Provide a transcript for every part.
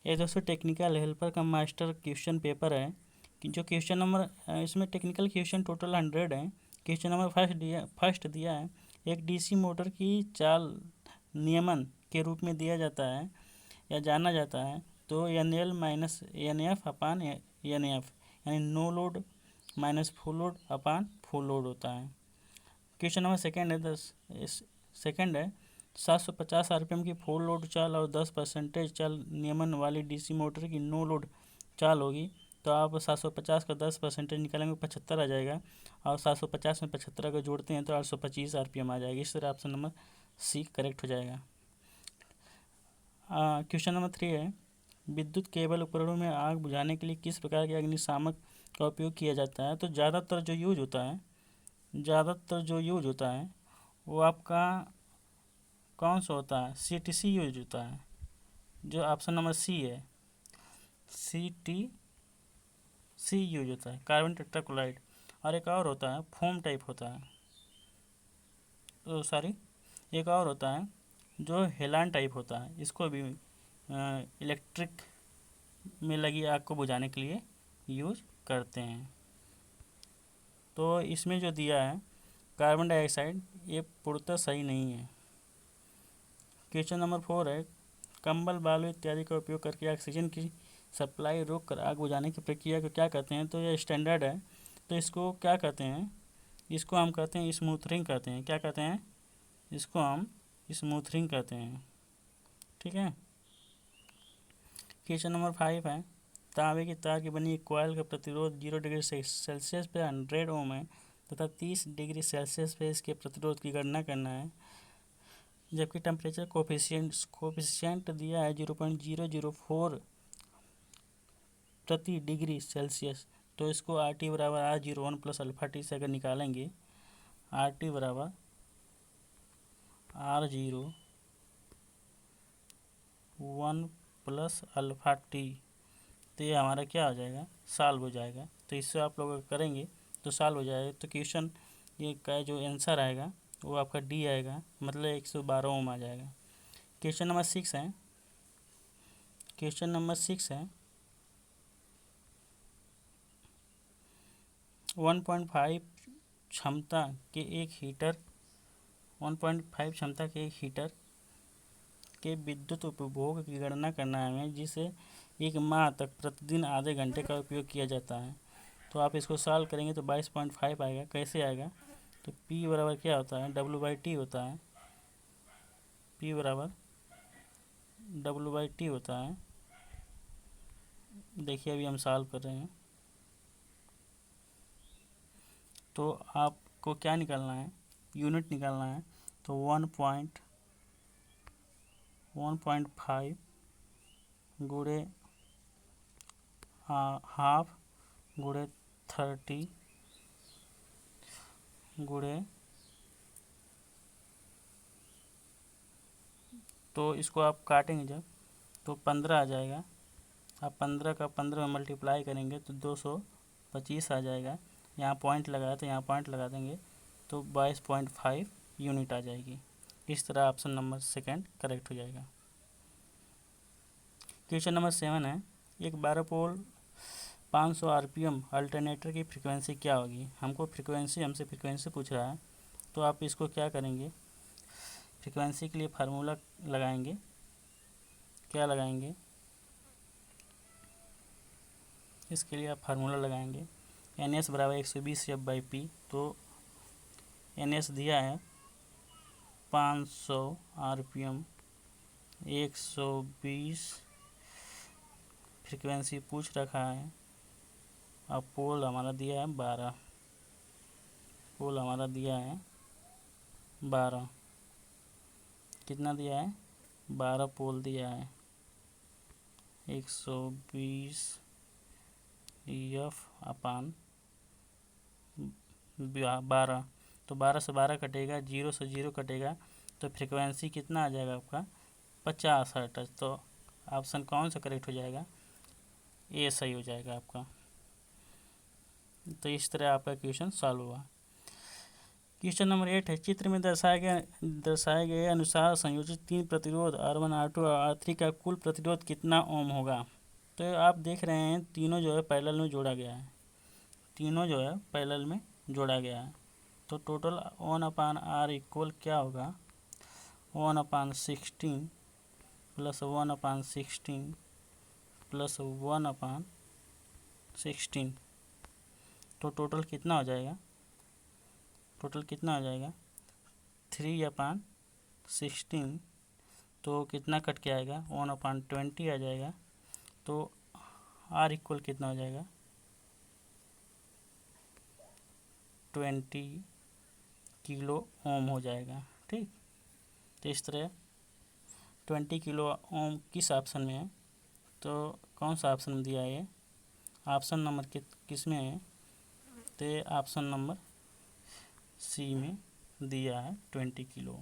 ये दोस्तों technical helper का मास्टर क्वेश्चन पेपर है कि जो क्वेश्चन नंबर इसमें टेक्निकल क्वेश्चन टोटल 100 है। क्वेश्चन नंबर फर्स्ट दिया है, एक डीसी मोटर की चाल नियमन के रूप में दिया जाता है या जाना जाता है तो NL minus NF upon NF यानी no load minus full load upon full load होता है। क्वेश्चन नंबर सेकंड है 750 RPM की फुल लोड चाल और 10% चाल नियमन वाली डीसी मोटर की नो लोड चाल होगी तो आप 750 का 10% निकालेंगे 75 आ जाएगा और 750 में 75 अगर जोड़ते हैं तो 825 RPM आ जाएगी। इस तरह ऑप्शन नंबर सी करेक्ट हो जाएगा। क्वेश्चन नंबर 3 है, विद्युत केबल उपकरणों में आग बुझाने के लिए किस प्रकार के अग्निशामक का उपयोग किया जाता है। तो ज़्यादातर जो यूज होता है वो आपका कौन सा होता है, CTC यूज होता है, जो ऑप्शन नंबर सी है, CTC यूज होता है, कार्बन टेट्राक्लोराइड। और एक और होता है फोम टाइप होता है, तो सॉरी एक और होता है जो हेलान टाइप होता है, इसको भी इलेक्ट्रिक में लगी आग को बुझाने के लिए यूज करते हैं। तो इसमें जो दिया है कार्बन डाइऑक्साइड, ये पूर्णतः सही नहीं है। क्वेश्चन नंबर 4 है, कंबल बालू इत्यादि का उपयोग करके ऑक्सीजन की सप्लाई रोक कर आग बुझाने की प्रक्रिया को क्या कहते हैं। तो ये स्टैंडर्ड है, तो इसको क्या कहते हैं, इसको हम कहते हैं स्मूथरिंग कहते हैं। क्या कहते हैं, इसको हम स्मूथरिंग कहते हैं। ठीक है। क्वेश्चन नंबर 5 है, तांबे की तार की बनी एक कॉइल का प्रतिरोध 0 डिग्री सेल्सियस पे 100 ओम है तथा 30 डिग्री सेल्सियस पे इसके प्रतिरोध की गणना करना है, जबकि टेम्परेचर कोफिशिएंट दिया है 0.004 प्रति डिग्री सेल्सियस। तो इसको RT बराबर R01 प्लस अल्फा टी से अगर निकालेंगे, RT बराबर R01 प्लस अल्फा टी, तो ये हमारा क्या हो जाएगा, सॉल्व हो जाएगा। तो इससे आप लोग करेंगे तो सॉल्व हो जाएगा। तो क्वेश्चन ये का जो आंसर आएगा वो आपका डी आएगा, मतलब 112 ओम आ जाएगा। क्वेश्चन नंबर 6 है, 1.5 क्षमता के एक हीटर के विद्युत उपभोग की गणना करना है हमें, जिसे एक माह तक प्रतिदिन आधे घंटे का उपयोग किया जाता है। तो आप इसको सॉल्व करेंगे तो 22.5 आएगा। कैसे आएगा, तो P बराबर क्या होता है, W/T होता है। P बराबर W/T होता है। देखिए अभी हम सॉल्व कर रहे हैं, तो आपको क्या निकालना है, यूनिट निकालना है। तो 1.5 गुणे हाफ गुणे 30 गुणे, तो इसको आप काटेंगे जब तो 15 आ जाएगा। आप 15 का 15 में मल्टीप्लाई करेंगे तो 225 आ जाएगा। यहाँ पॉइंट लगाया तो यहाँ पॉइंट लगा देंगे तो 22.5 यूनिट आ जाएगी। इस तरह ऑप्शन नंबर सेकंड करेक्ट हो जाएगा। क्वेश्चन नंबर 7 है, एक 12 पोल 500 RPM अल्टरनेटर की फ्रीक्वेंसी क्या होगी। हमसे फ्रीक्वेंसी पूछ रहा है, तो आप इसको क्या करेंगे, फ्रीक्वेंसी के लिए फार्मूला लगाएंगे। क्या लगाएंगे, इसके लिए आप फार्मूला लगाएंगे NS बराबर 120 F/P। तो NS दिया है 500 RPM, 120 फ्रीक्वेंसी पूछ रखा है। अब पोल हमारा दिया है 12, कितना दिया है, 12 पोल दिया है, 120 F/12। तो 12 से 12 कटेगा, 0 से 0 कटेगा, तो फ्रीक्वेंसी कितना आ जाएगा आपका 50 हर्ट्ज। तो ऑप्शन कौन सा करेक्ट हो जाएगा, ए सही हो जाएगा आपका। तो इस तरह आपका क्वेश्चन सॉल्व हुआ। क्वेश्चन नंबर 8 है, चित्र में दर्शाए गए अनुसार संयोजित 3 प्रतिरोध R1 R2 और R3 का कुल प्रतिरोध कितना ओम होगा। तो आप देख रहे हैं तीनों जो है पैरेलल में जोड़ा गया है, तीनों जो है पैरेलल में जोड़ा गया है। तो टोटल 1/R इक्वल क्या होगा, 1/16 प्लस 1/16 प्लस 1/16। तो टोटल कितना हो जाएगा, टोटल कितना हो जाएगा 3/16। तो कितना कट के आएगा, 1/20 आ जाएगा। तो R इक्वल कितना हो जाएगा 20 किलो ओम हो जाएगा। ठीक, तो इस तरह 20 किलो ओम किस ऑप्शन में है, तो कौन सा ऑप्शन में दिया है ये, ऑप्शन नंबर किस में है, तो ये ऑप्शन नंबर सी में दिया है 20 किलो।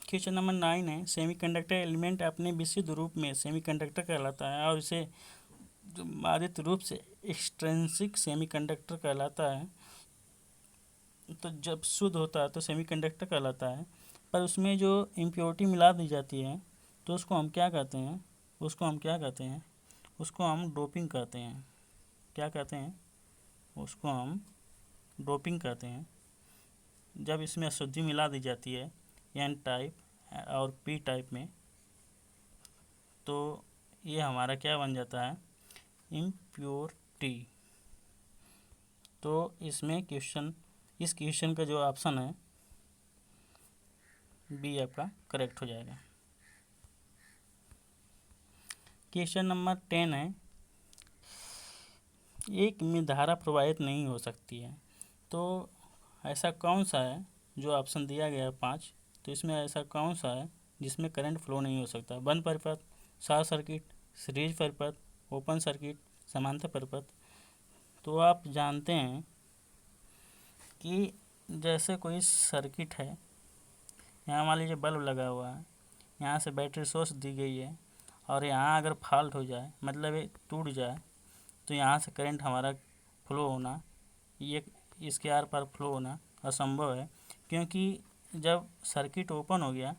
क्वेश्चन नंबर 9 है, सेमीकंडक्टर एलिमेंट अपने विशुद्ध रूप में सेमीकंडक्टर कहलाता है और इसे बाधित रूप से एक्सट्रिंसिक सेमीकंडक्टर कहलाता है। तो जब शुद्ध होता है तो सेमीकंडक्टर कहलाता है, पर उसमें जो इम्प्योरिटी मिला दी जाती है तो उसको हम क्या कहते हैं, उसको हम क्या कहते हैं, उसको हम डोपिंग कहते हैं। क्या कहते हैं, उसको हम डोपिंग कहते हैं। जब इसमें अशुद्धि मिला दी जाती है एन टाइप और पी टाइप में, तो ये हमारा क्या बन जाता है, इम्प्योरिटी। तो इसमें इस क्वेश्चन का जो ऑप्शन है बी आपका करेक्ट हो जाएगा। क्वेश्चन नंबर 10 है, एक में धारा प्रवाहित नहीं हो सकती है। तो ऐसा कौन सा है, जो ऑप्शन दिया गया है 5, तो इसमें ऐसा कौन सा है जिसमें करंट फ्लो नहीं हो सकता। बंद परिपथ, शॉर्ट सर्किट, सीरीज परिपथ, ओपन सर्किट, समांतर परिपथ। तो आप जानते हैं कि जैसे कोई सर्किट है, यहाँ मान लीजिए बल्ब लगा हुआ है, यहाँ से बैटरी सोर्स दी गई है और यहाँ अगर फॉल्ट हो जाए, मतलब ये टूट जाए, तो यहाँ से करंट हमारा फ्लो होना, ये इसके आर पार फ्लो होना असंभव है, क्योंकि जब सर्किट ओपन हो गया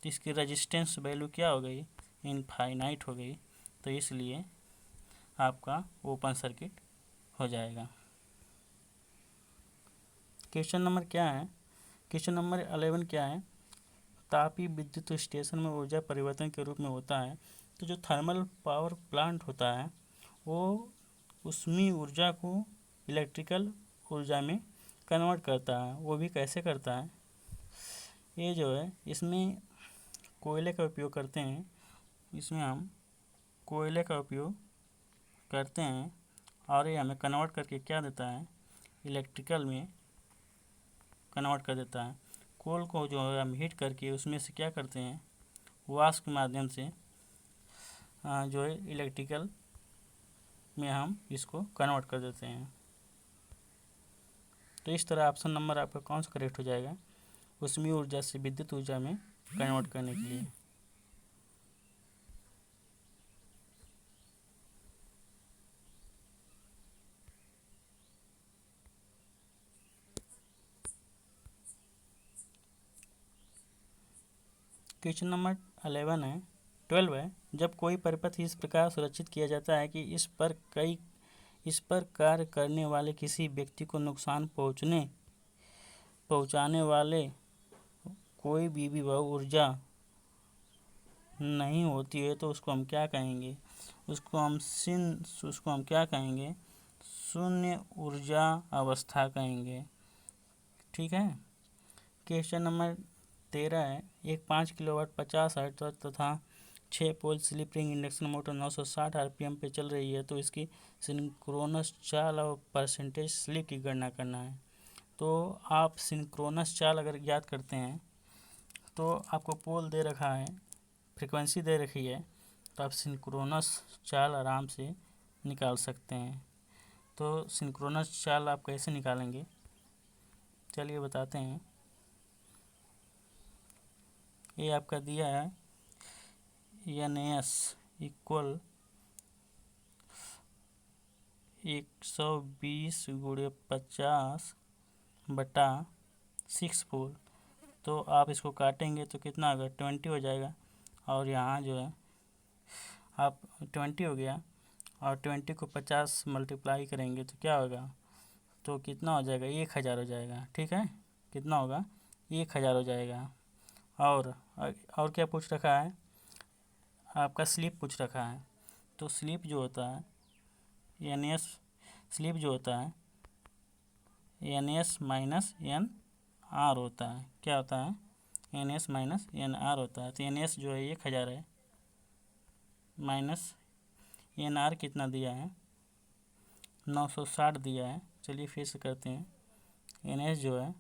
तो इसकी रेजिस्टेंस वैल्यू क्या हो गई, इनफाइनाइट हो गई। तो इसलिए आपका ओपन सर्किट हो जाएगा। क्वेश्चन नंबर क्या है, क्वेश्चन नंबर 11 क्या है, तापीय विद्युत स्टेशन में ऊर्जा परिवर्तन के रूप में होता है। तो जो थर्मल पावर प्लांट होता है वो उसमें ऊर्जा को इलेक्ट्रिकल ऊर्जा में कन्वर्ट करता है। वो भी कैसे करता है, ये जो है इसमें कोयले का उपयोग करते हैं, इसमें हम कोयले का उपयोग करते हैं और ये हमें कन्वर्ट करके क्या देता है, इलेक्ट्रिकल में कन्वर्ट कर देता है। कोल को जो है हम हीट करके उसमें से क्या करते हैं, वाष्प के माध्यम से जो है इलेक्ट्रिकल में हम इसको कन्वर्ट कर देते हैं। तो इस तरह ऑप्शन नंबर आपका कौन सा करेक्ट हो जाएगा, ऊष्मीय ऊर्जा से विद्युत ऊर्जा में कन्वर्ट करने के लिए। क्वेश्चन नंबर 12 है, जब कोई परिपथ इस प्रकार सुरक्षित किया जाता है कि इस पर कार्य करने वाले किसी व्यक्ति को नुकसान पहुंचाने वाले कोई भी विभव ऊर्जा नहीं होती है, तो उसको हम क्या कहेंगे, उसको हम क्या कहेंगे, शून्य ऊर्जा अवस्था कहेंगे। ठीक है। क्वेश्चन नंबर 13 है, एक 5 किलोवाट 50 हर्ट्ज तथा 6 pole slip ring induction motor 960 RPM पे चल रही है। तो इसकी सिंक्रोनस चाल और परसेंटेज स्लिप की गणना करना है। तो आप सिंक्रोनस चाल अगर याद करते हैं तो आपको पोल दे रखा है, फ्रीक्वेंसी दे रखी है, तो आप सिंक्रोनस चाल आराम से निकाल सकते हैं। तो सिंक्रोनस चाल आप कैसे निकालेंगे, चलिए बताते हैं। ये आपका दिया है एन एस इक्वल 120 गुणे 50/64। तो आप इसको काटेंगे तो कितना होगा, 20 हो जाएगा। और यहाँ जो है आप 20 हो गया, और 20 को 50 मल्टीप्लाई करेंगे तो क्या होगा, तो कितना हो जाएगा, 1000 हो जाएगा। ठीक है, कितना होगा, 1000 हो जाएगा। और क्या पूछ रखा है, आपका स्लिप पूछ रखा है। तो स्लिप जो होता है एन एस, स्लिप जो होता है N S minus N R होता है। क्या होता है, N S minus N R होता है। तो एन एस जो है 1000 है, माइनस एन आर कितना दिया है, 960 दिया है। चलिए फिर से करते हैं। एन एस जो है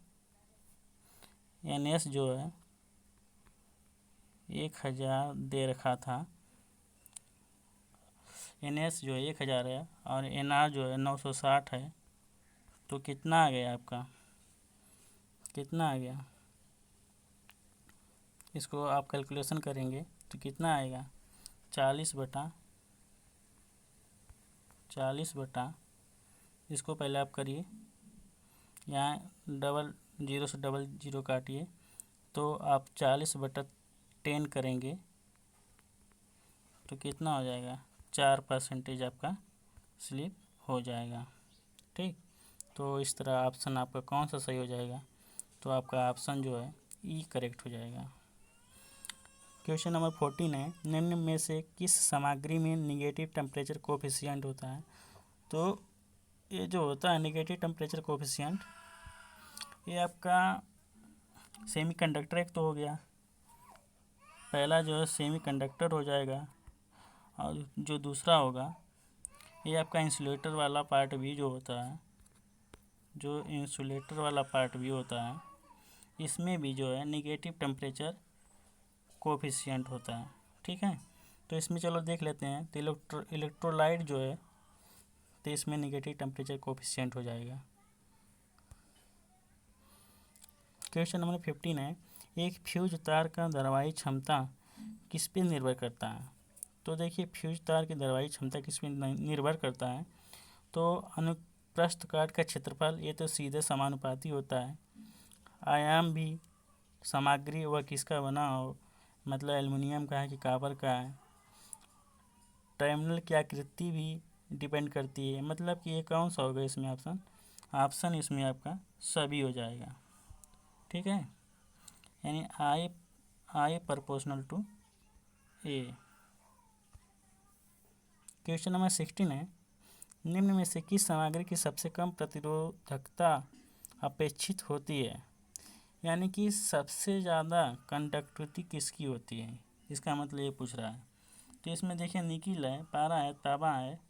1000 दे रखा था। एन एस जो है 1000 है, और एन आर जो है 960 है। तो कितना आ गया आपका, कितना आ गया, इसको आप कैलकुलेशन करेंगे तो कितना आएगा, 40/40, इसको पहले आप करिए, यहाँ डबल जीरो से डबल जीरो काटिए, तो आप 40/10 करेंगे तो कितना हो जाएगा, 4% आपका स्लिप हो जाएगा। ठीक, तो इस तरह ऑप्शन आपका कौन सा सही हो जाएगा, तो आपका ऑप्शन जो है ई करेक्ट हो जाएगा। क्वेश्चन नंबर 14 है, निम्न में से किस सामग्री में निगेटिव टेम्परेचर कोफिशिएंट होता है। तो ये जो होता है निगेटिव टेम्परेचर कोफिशिएंट, ये आपका सेमीकंडक्टर एक तो हो गया, पहला जो है सेमीकंडक्टर हो जाएगा, और जो दूसरा होगा ये आपका इंसुलेटर वाला पार्ट भी जो होता है, जो इंसुलेटर वाला पार्ट भी होता है, इसमें भी जो है निगेटिव टेम्परेचर कोफिशिएंट होता है। ठीक है, तो इसमें चलो देख लेते हैं। तो इलेक्ट्रोलाइट जो है, तो इसमें निगेटिव टेम्परेचर कोफिशिएंट हो जाएगा। क्वेश्चन नंबर 15 है, एक फ्यूज तार का धारावाही क्षमता किस पे निर्भर करता है। तो देखिए फ्यूज तार की धारावाही क्षमता किस पे निर्भर करता है, तो अनुप्रस्थ काट का क्षेत्रफल, ये तो सीधे समानुपाती होता है। आयाम भी, सामग्री वह किसका बना हो, मतलब एल्युमिनियम का है कि कॉपर का है। टर्मिनल की आकृति भी डिपेंड करती है, मतलब कि ये कौन सा होगा इसमें ऑप्शन इसमें आपका सभी हो जाएगा। ठीक है, यानी I proportional to A. Question number 16 है, निम्न में से किस सामग्री की सबसे कम प्रतिरोधकता अपेक्षित होती है, यानी कि सबसे ज़्यादा कंडक्टिविटी किसकी होती है, इसका मतलब ये पूछ रहा है। तो इसमें देखिए निकिल है, पारा है, तांबा है,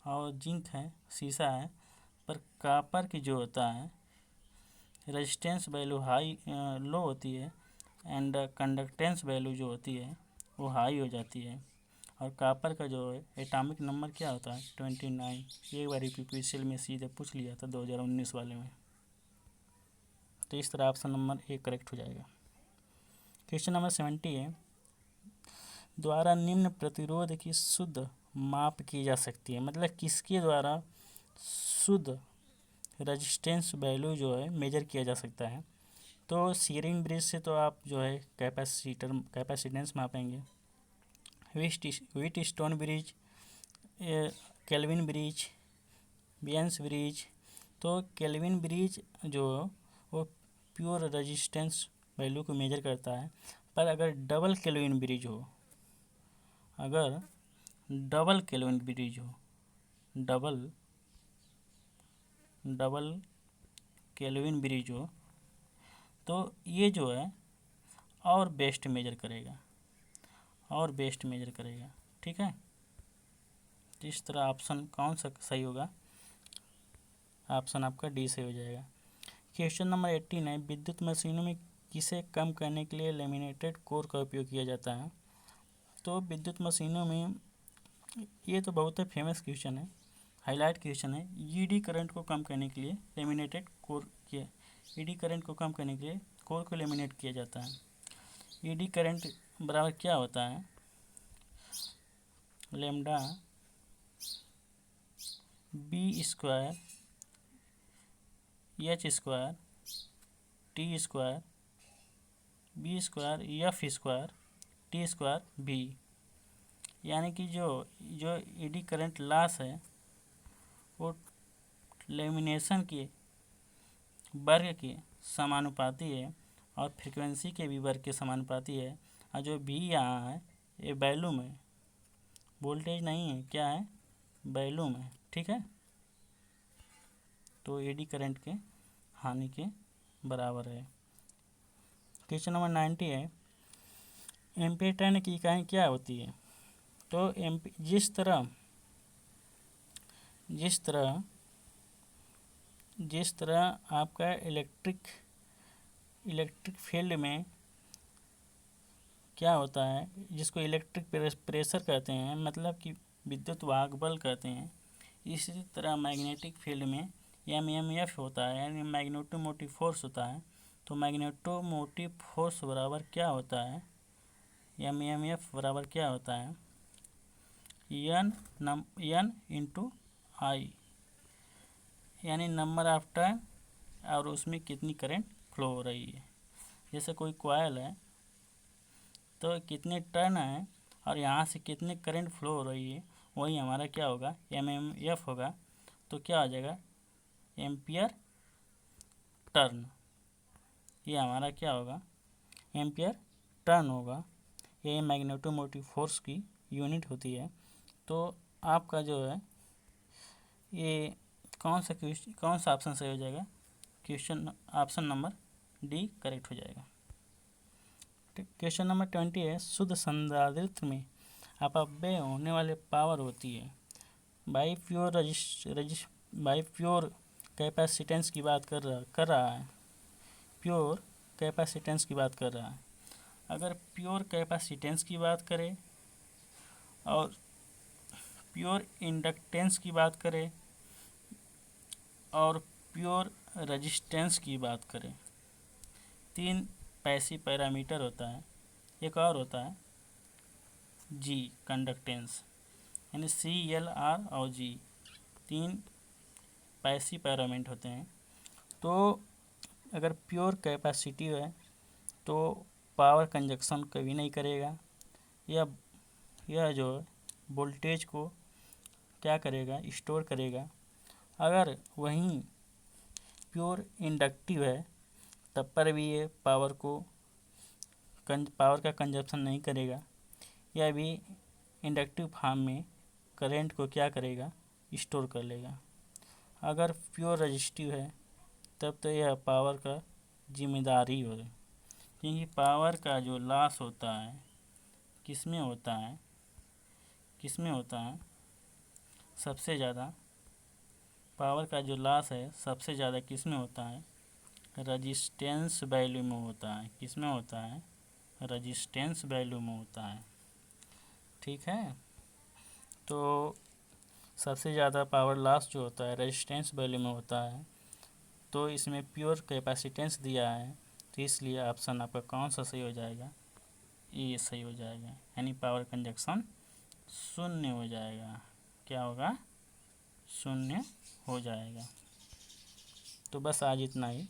और जिंक है, सीसा है। पर कॉपर की जो होता है रेजिस्टेंस वैल्यू हाई लो होती है, एंड कंडक्टेंस वैल्यू जो होती है वो हाई हो जाती है। और कॉपर का जो है एटॉमिक नंबर क्या होता है, 29। एक बार PPCL में सीधे पूछ लिया था 2019 वाले में। तो इस तरह ऑप्शन नंबर ए करेक्ट हो जाएगा। क्वेश्चन नंबर 70 है, द्वारा निम्न प्रतिरोध की शुद्ध माप की जा सकती है, मतलब किसके द्वारा शुद्ध रेजिस्टेंस वैल्यू जो है मेजर किया जा सकता है। तो सीरिंग ब्रिज से तो आप जो है कैपेसिटेंस मापेंगे। Wheatstone bridge, Kelvin bridge, Wien's bridge. तो केल्विन ब्रिज जो वो प्योर रेजिस्टेंस वैल्यू को मेजर करता है। पर अगर डबल केल्विन ब्रिज हो, अगर डबल केल्विन ब्रिज हो, डबल केल्विन ब्रिज हो, तो ये जो है और बेस्ट मेजर करेगा, और बेस्ट मेजर करेगा। ठीक है, तो इस तरह ऑप्शन कौन सा सही होगा, ऑप्शन आपका डी सही हो जाएगा। क्वेश्चन नंबर 18 है, विद्युत मशीनों में किसे कम करने के लिए लेमिनेटेड कोर का उपयोग किया जाता है। तो विद्युत मशीनों में ये तो बहुत ही फेमस क्वेश्चन है, हाईलाइट क्वेश्चन है। ईडी करंट को कम करने के लिए लेमिनेटेड कोर किया, ईडी करंट को कम करने के लिए कोर को लेमिनेट किया जाता है। ईडी करंट बराबर क्या होता है, lambda b square h square t square b square f square t square b. यानी कि जो जो एडी करंट लॉस है वो लेमिनेशन के वर्ग के समानुपाती है और फ्रीक्वेंसी के भी वर्ग के समानुपाती है। और जो बी यहाँ है ये वैल्यूम है, वोल्टेज नहीं है, क्या है, वैल्यूम है। ठीक है, तो एडी करंट के हानि के बराबर है। क्वेश्चन नंबर 90 है, एम्पीयर टर्न की इकाई क्या होती है। तो जिस तरह आपका इलेक्ट्रिक फील्ड में क्या होता है, जिसको इलेक्ट्रिक प्रेशर कहते हैं, मतलब कि विद्युत वाहक बल कहते हैं, इसी तरह मैग्नेटिक फील्ड में एमएमएफ होता है, यानी मैग्नेटोमोटिव फोर्स होता है। तो मैग्नेटोमोटिव फोर्स बराबर क्या होता है, एमएमएफ बराबर क्या होता है, एन इंटू आई, यानी नंबर ऑफ टर्न और उसमें कितनी करंट फ्लो हो रही है। जैसे कोई कॉइल है तो कितने टर्न है और यहाँ से कितने करंट फ्लो हो रही है, वही हमारा क्या होगा, एमएमएफ होगा। तो क्या हो जाएगा, एम्पियर टर्न, ये हमारा क्या होगा, एम्पियर टर्न होगा। ये मैग्नेटोमोटिव फोर्स की यूनिट होती है। तो आपका जो है ये कौन सा ऑप्शन सही हो जाएगा, question option number D correct हो जाएगा। क्वेश्चन नंबर 20 है, शुद्ध संधारित्र में अपव्यय होने वाले पावर होती है। बाई प्योर कैपेसिटेंस की बात कर रहा है, प्योर कैपेसिटेंस की बात कर रहा है। अगर प्योर कैपेसिटेंस की बात करें और प्योर इंडक्टेंस की बात करें और प्योर रेजिस्टेंस की बात करें, 3 पैसिव पैरामीटर होता है। एक और होता है जी कंडक्टेंस, यानी CL, R और G, 3 पैसिव पैरामीटर होते हैं। तो अगर प्योर कैपेसिटिव है तो पावर कंजक्शन कभी नहीं करेगा, यह जो वोल्टेज को क्या करेगा, स्टोर करेगा। अगर वहीं प्योर इंडक्टिव है तब पर भी ये पावर का कंजप्शन नहीं करेगा, यह भी इंडक्टिव फॉर्म में करंट को क्या करेगा, स्टोर कर लेगा। अगर प्योर रेजिस्टिव है तब तो यह पावर का जिम्मेदारी हो, क्योंकि पावर का जो लॉस होता है किसमें होता है, सबसे ज़्यादा पावर का जो लॉस है सबसे ज़्यादा किसमें होता है, रजिस्टेंस वैल्यू में होता है। किसमें होता है, रजिस्टेंस वैल्यू में होता है। ठीक है, तो सबसे ज़्यादा पावर लॉस जो होता है रेजिस्टेंस वैल्यू में होता है। तो इसमें प्योर कैपेसिटेंस दिया है, तो इसलिए ऑप्शन आपका कौन सा सही हो जाएगा, ये सही हो जाएगा, यानी पावर कंजक्शन 0 हो जाएगा। क्या होगा, 0 हो जाएगा। तो बस आज इतना ही।